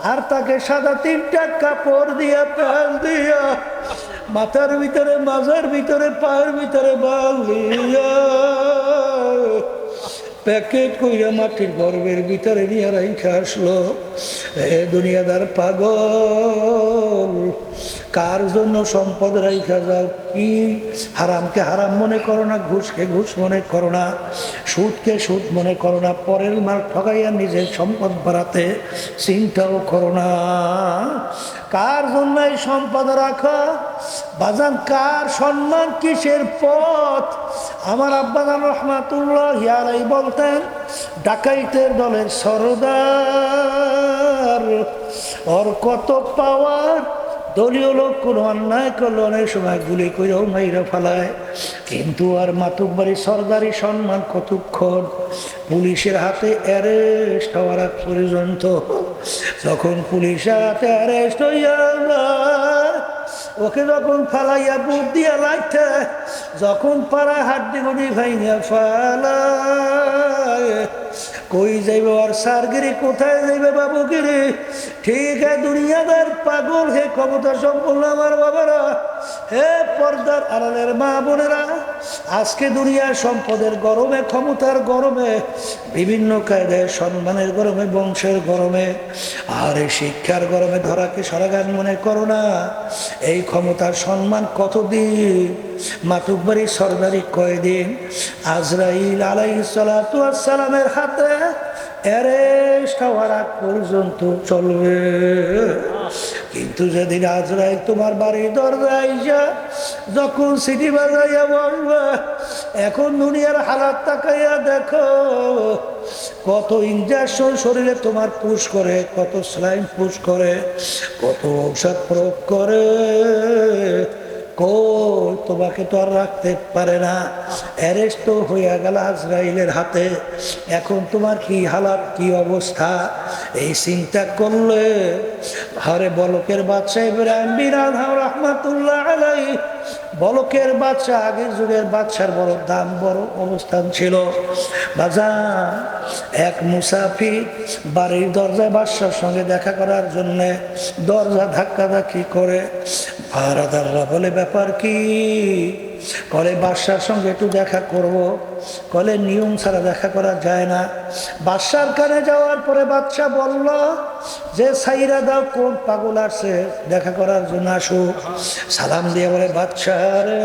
আর তাকে সাদা 3টা কাপড় দিয়া প্যাল দিয়া মাথার ভিতরে মাজার ভিতরে পায়ের ভিতরে বালিয়া প্যাকেট কইরা মাটির গর্ভের ভিতরে নিয়ে রাইখা আসলো। এ দুনিয়াদার পাগল, কার জন্য সম্পদ রাইখা যাও? কি হারামকে হারাম মনে করো না, ঘুষকে ঘুষ মনে করো না, সুদকে সুদ মনে করো না, পরের মাল ঠকাইয়া নিজের সম্পদ বাড়াতে চিন্তাও করো না। কার জন্য এই সম্পদ রাখা? বাজান, কার সম্মান কিসের পথ? আমার আব্বাজান রহমাতুল্লাহ আলাইহি বলতেন, ডাকাইতের দলের সরদার, ওর কত পাওয়ার, দলীয় লোক কোনো অন্যায় করলে অনেক সময় গুলি করেও মাইরা ফেলায়, কিন্তু আর মাতুব্বাড়ি সরদারি সম্মান কতক্ষণ? পুলিশের হাতে অ্যারেস্ট হওয়ার আগ পর্যন্ত। যখন পুলিশের হাতে অ্যারেস্ট হইয়া ওকে যখন ফালাইয়া বুট দিয়া লাগতে, যখন পাড়ায় হাড্ডি গুড়ি ভাইয়া ফালায়, কই যাইবে আর সারগিরি, কোথায় যাইবে বাবুগিরি? ঠিক হে দুনিয়াদার পাগল, হে ক্ষমতা সম্পন্ন আমার বাবারা, হে পর্দার আড়ালের মা বোনেরা, আজকে দুনিয়ার সম্পদের গরমে, ক্ষমতার গরমে, বিভিন্ন কায়দায় সম্মানের গরমে, বংশের গরমে, আর এই শিক্ষার গরমে ধরাকে সরাগান মনে করো না। এই ক্ষমতার সম্মান কতদিন? মাতুব্বাড়ি সরদারি কয়দিন? আজরাইল আলাইহিস সালাতু ওয়াস সালামের হাতে অ্যারেস্ট হওয়ার আগ পর্যন্ত চলবে। কিন্তু যেদিন আজরাইল তোমার বাড়ির দরজায় যা যখন সিটি বাজাইয়া বলবে, এখন দুনিয়ার হালাত তাকাইয়া দেখো, কত ইনজেকশন শরীরে তোমার পুশ করে, কত স্লাইন পুশ করে, কত ঔষধ প্রয়োগ করে, তোমাকে তো আর রাখতে পারে না। অ্যারেস্ট তো হইয়া গেল আজরাইলের হাতে, এখন তোমার কি হালাত, কি অবস্থা? এই চিন্তা করলে হরে বলকের বাদশা ইব্রাহিম বিন আদহাম রাহমাতুল্লাহ আলাইহি, বলকের বাদশা, আগের যুগের বাদশার বড় দাম, বড় অবস্থান ছিল। বাজান, এক মুসাফির বাড়ির দরজায় বাদশার সঙ্গে দেখা করার জন্যে দরজা ধাক্কাধাক্কি করে। ভাড়াদাররা বলে, ব্যাপার কি? কলে বাদশার সঙ্গে একটু দেখা করব। কলে নিয়ম ছাড়া দেখা করা যায় না। বাদশার কানে যাওয়ার পরে বাদশা বলল যে, সাইরা দাও, কোন পাগল আসছে দেখা করার জন্য, আসুক। সালাম দিয়ে বলে, বাদশা রে,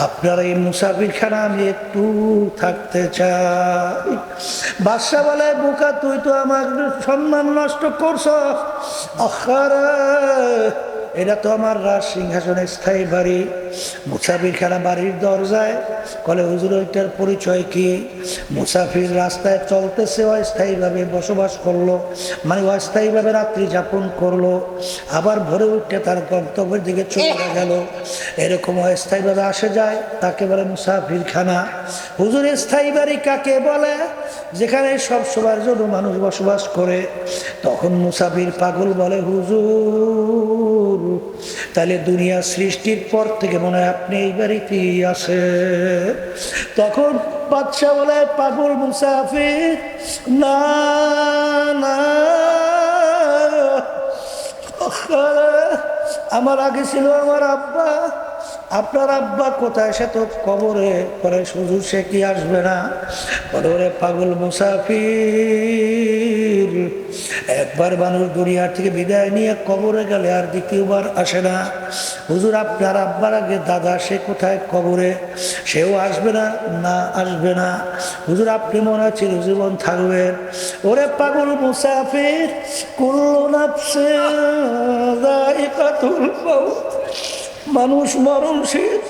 আপনার এই মুসাফিরখানা আমি একটু থাকতে চাই। বাদশা বলে, বোকা, তুই তো আমার সম্মান নষ্ট করছ। আখারে, এটা তো আমার রাজ সিংহাসনের স্থায়ী বাড়ি। মুসাফিরখানা বাড়ির দরজায়। কলে, হুজুর, ওইটার পরিচয় কি? মুসাফির রাস্তায় চলতেছে, অস্থায়ীভাবে বসবাস করলো, মানে অস্থায়ীভাবে রাত্রি যাপন করলো, আবার ভোরে উঠে তার গন্তব্যের দিকে চলে গেল, এরকম অস্থায়ীভাবে আসে যায়, তাকে বলে মুসাফিরখানা। হুজুর, স্থায়ী বাড়ি কাকে বলে? যেখানে সব সবার জন্য মানুষ বসবাস করে। তখন মুসাফির পাগল বলে, হুজুর, তাহলে দুনিয়া সৃষ্টির পর থেকে মনে হয় আপনি এই বাড়িতেই আছে। তখন বাদশা বলে, পাগল মুসাফির, না না, আমার আগে ছিল আমার আব্বা। আপনার আব্বা কোথায়? সে তো কবরে। পরে হুজুর, সে কি আসবে না? বলে, পাগল মুসাফির, একবার মানুষ দুনিয়ার থেকে বিদায় নিয়ে কবরে গেলে আর দ্বিতীয়বার আসে না। হুজুর, আপনার আব্বার আগে দাদা, সে কোথায়? কবরে। সেও আসবে না? না, আসবে না। হুজুর, আপনি মনে হয় চিরজীবন থাকবেন। ওরে পাগল মুসাফির, কুল্লু নাফসিন যায়িকাতুল মাউত, মানুষ মরণশীল।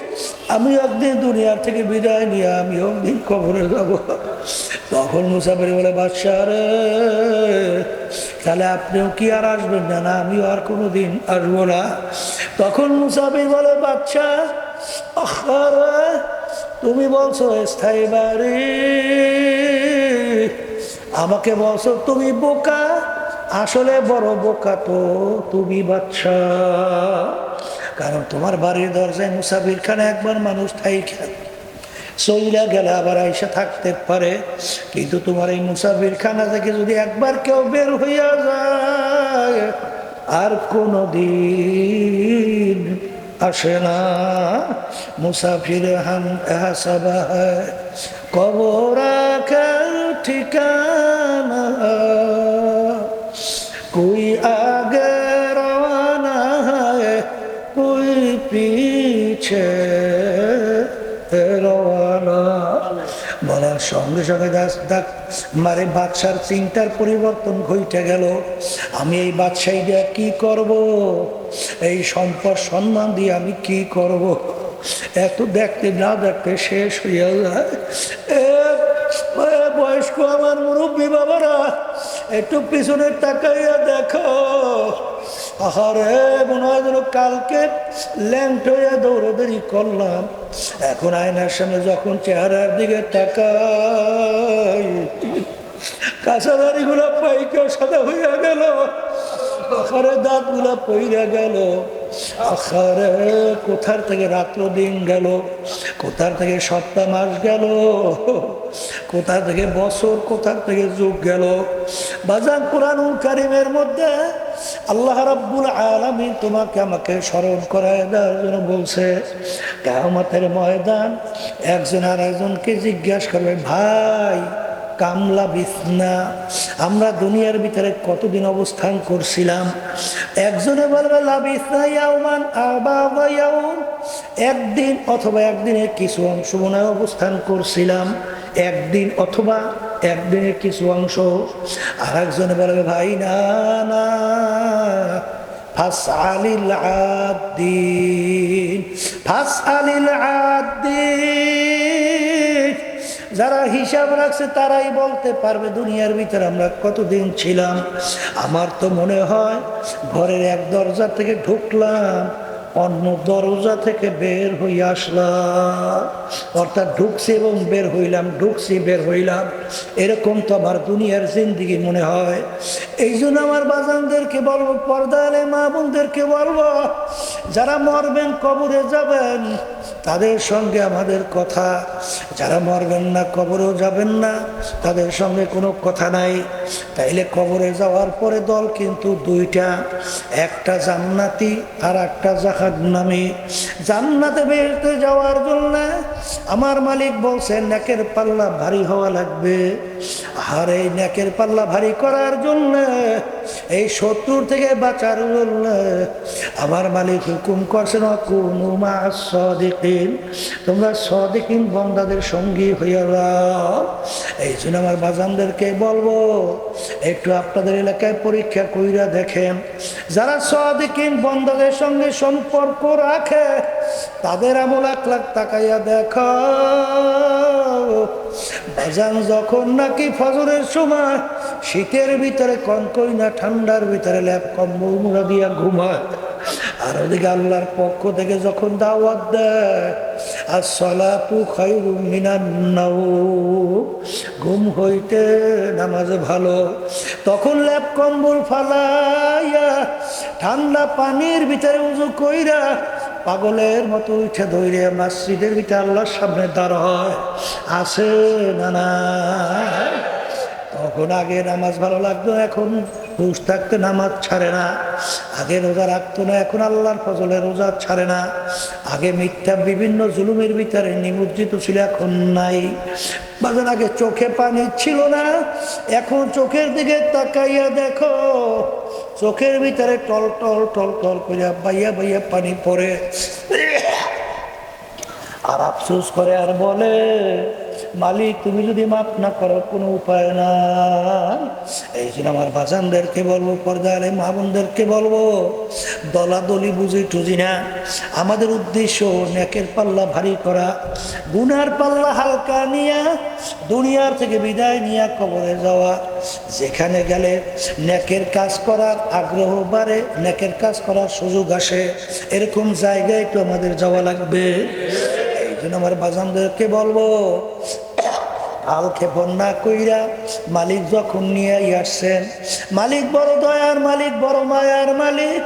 আমি একদিন দুনিয়ার থেকে বিদায় নিয়ে আমি একদিন কবরে যাব। তখন মুসাফির বলে, বাদশা রে, তাহলে আপনিও কি আর আসবেন না? না, আমিও আর কোনোদিন আসবো না। তখন মুসাফির বলে, বাদশা, আরে, তুমি বলছো স্থায়ী বাড়ি, আমাকে বলছো তুমি বোকা। আসলে বড় বোকা তো তুমি, বাদশা। কারণ তোমার বাড়ির দরজায় মুসাফিরখানা একবার মানুষ থাই চইলা গেলে আবার আইসা থাকতে পারে, কিন্তু তোমার এই মুসাফির খানা থেকে যদি একবার কেউ বের হইয়া যায় আর কোনো দিন আসে না। মুসাফির হাম হাসাবা হ্যায় কবর আখের ঠিকানা, कोई आगे रवाना है कोई पीछे রওয়ানা। বলার সঙ্গে সঙ্গে মারে বাদশার চিন্তার পরিবর্তন ঘটে গেল। আমি এই বাদশাহী দিয়ে কি করব, এই সম্পদ সম্মান দিয়ে আমি কি করব? এত দেখতে না দেখতে শেষ হইয়া যায়। বয়স্ক আমার মুরব্বী বাবারা, একটু পিছনে তাকাইয়া দেখো। আহারে, মনে হয় যেন কালকে ল্যাংট হইয়া দৌড়াদৌড়ি করলাম, এখন আয়নার সামনে যখন চেহারার দিকে তাকাই কাঁচা দাড়িগুলো পাইকা সাদা হইয়া গেল, আখারে দাঁত গুলা পইরা গেল। আখারে কোথার থেকে রাত্র দিন গেল, কোথার থেকে সপ্তাহ মাস গেল, কোথা থেকে বছর, কোথার থেকে যুগ গেল। বাজার কুরআনুল কারীমের মধ্যে আল্লাহ রাব্বুল আলামিন তোমাকে আমাকে স্মরণ করায় দেওয়ার জন্য বলছে, কিয়ামতের ময়দান একজন আর একজনকে জিজ্ঞাসা করবে, ভাই কামলা বিছনা, আমরা দুনিয়ার ভিতরে কতদিন অবস্থান করছিলাম? একজনে বলবে লাবিসনা ইয়াওমান আবাদা ইয়াউম, একদিন অথবা একদিনের কিছু অংশ মনে অবস্থান করছিলাম, একদিন অথবা একদিনের কিছু অংশ। আর একজনে বলবে ভাই না না, ফাসআলিল আদ্দিন, ফাসআলিল আদ্দিন। যারা হিসাব রাখছে তারাই বলতে পারবে দুনিয়ার ভিতরে আমরা কতদিন ছিলাম। আমার তো মনে হয় ঘরের এক দরজা থেকে ঢুকলাম, অন্য দরজা থেকে বের হয়ে আসলাম, অর্থাৎ ঢুকছি এবং বের হইলাম, ঢুকছি বের হইলাম, এরকম তো আমার দুনিয়ার জিন্দিগি মনে হয়। এই জন্য আমার বাজানদেরকে বলবো, পর্দালে মা বোনদেরকে বলবো, যারা মরবেন কবরে যাবেন তাদের সঙ্গে আমাদের কথা, যারা মরবেন না কবরেও যাবেন না তাদের সঙ্গে কোনো কথা নাই। তাইলে কবরে যাওয়ার পরে দল কিন্তু দুইটা, একটা জান্নাতি আর একটা জাহান্নামী। জান্নাতে বেরতে যাওয়ার জন্য আমার মালিক বলছেন নেকের পাল্লা ভারী হওয়া লাগবে। আর এই নেকের পাল্লা ভারী করার জন্য, এই শত্রুর থেকে বাঁচার জন্য আমার মালিক হুকুম করছেন কুনু মা'আস সাদিকিন, তোমরা সাদিকিন বান্দাদের সঙ্গী হইয়া যাও। এই জন্য আমার বাজানদেরকে বলবো, একটু আপনাদের এলাকায় পরীক্ষা কইরা দেখেন, যারা সাদিকিন বান্দাদের সঙ্গে সম্পর্ক রাখে তাদের আমল আখলাক তাকাইয়া দেখো। বাজান যখন নাকি ফজরের সময় শীতের ভিতরে কনকই না, ঠান্ডার ভিতরে ল্যাপ কম্বল মুড়া দিয়া ঘুমায়, আর ওদিকে আল্লাহর পক্ষ থেকে যখন দাওয়াত দেয় আসসালাতু খায়রুম মিনান নাওম, ঘুম হইতে নামাজ ভালো, তখন ল্যাপ কম্বল ফালাইয়া ঠান্ডা পানির ভিতরে উযু কইরা পাগলের মতো উঠে ধরে মসজিদের ভিতরে আল্লাহর সামনে দাঁড় হয়, আসে না না? তখন আগে নামাজ ভালো লাগতো, এখন হুঁশ থাকতে নামাজ ছাড়ে না। আগে রোজা রাখতো না, এখন আল্লাহর ফজলে রোজা ছাড়ে না। আগে মিথ্যা বিভিন্ন জুলুমের ভিতরে নিমজ্জিত ছিল, এখন নাই। বাজার আগে চোখে পানি ছিল না, এখন চোখের দিকে তাকাইয়া দেখো চোখের ভিতরে টল টল টল টল করে বাইয়া বাইয়া পানি পড়ে। আর আফসোস করে আর বলে, মালিক তুমি যদি মাফ না করো কোনো উপায় না। এই জন্য আমার বাজানদেরকে বলবো, পর্দারে মা বোনদেরকে বলবো, দলাদলি বুঝি টুঝি না। আমাদের উদ্দেশ্য নেকের পাল্লা ভারী করা, গুনার পাল্লা হালকা নিয়া দুনিয়ার থেকে বিদায় নিয়ে কবরে যাওয়া। যেখানে গেলে নেকের কাজ করার আগ্রহ বাড়ে, নেকের কাজ করার সুযোগ আসে, এরকম জায়গায় তো আমাদের যাওয়া লাগবে। এই জন্য আমার বাজানদেরকে বলবো, কাল ক্ষেপণ না কইরা মালিক যখন নিয়ে আসছেন, মালিক বড় দয়ার মালিক, বড় মায়ার মালিক,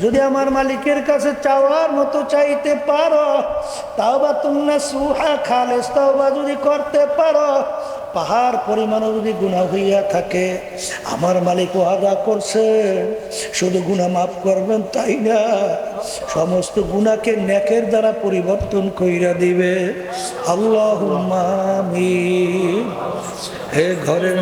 যদি আমার মালিকের কাছে চাওয়ার মতো চাইতে পারো, তাওবাতুন নাসুহা খালেস তাওবা যদি করতে পারো, পাহাড় পরিমাণও যদি গুনাহ হইয়া থাকে, আমার মালিক ওয়াদা করছে শুধু গুনাহ মাফ করবেন তাই না, সমস্ত গুনাহকে নেকের দ্বারা পরিবর্তন কইরা দিবে। আল্লাহুম্মা আমিন। হে ঘরের